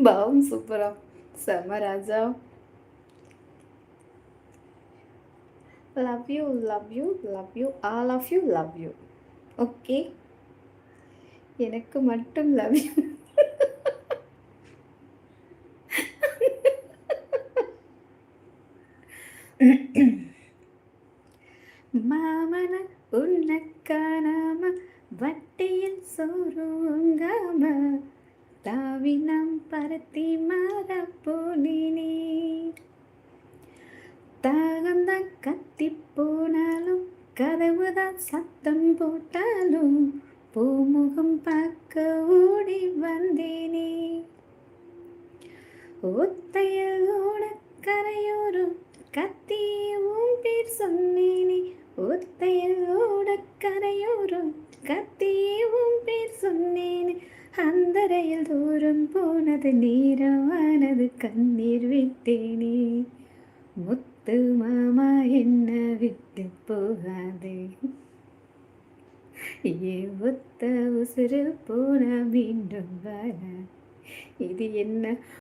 பாவம் சூப்பரா. செம ராஜா. Love you, love you, love you. All of you love you. Okay. எனக்கு மட்டும் லவ் யூ. மாமன உன்ன காணாம வட்டியில் சோறுங்காம தாவினம் பருத்தி மரப்போனினே தாகந்தான் கத்தி போனாலும் கதவுதான் சத்தம் போட்டாலும் பூமுகம் பார்க்க ஓடி வந்தேனே ஒத்தையில் ஓடக்கரையோரும் கத்தியும் பேர் சொன்னேனே ஒத்தையில் ஓடக்கரையோரும் கத்தியும் பேர் சொன்னேனே அந்த ரயில் தூரம் போனது நேரமானது கண்ணீர் விட்டேனே முத்து மாமா என்ன விட்டு போகாதே ஏ ஒத்த உசுறு போன மீண்டும் வர இது என்ன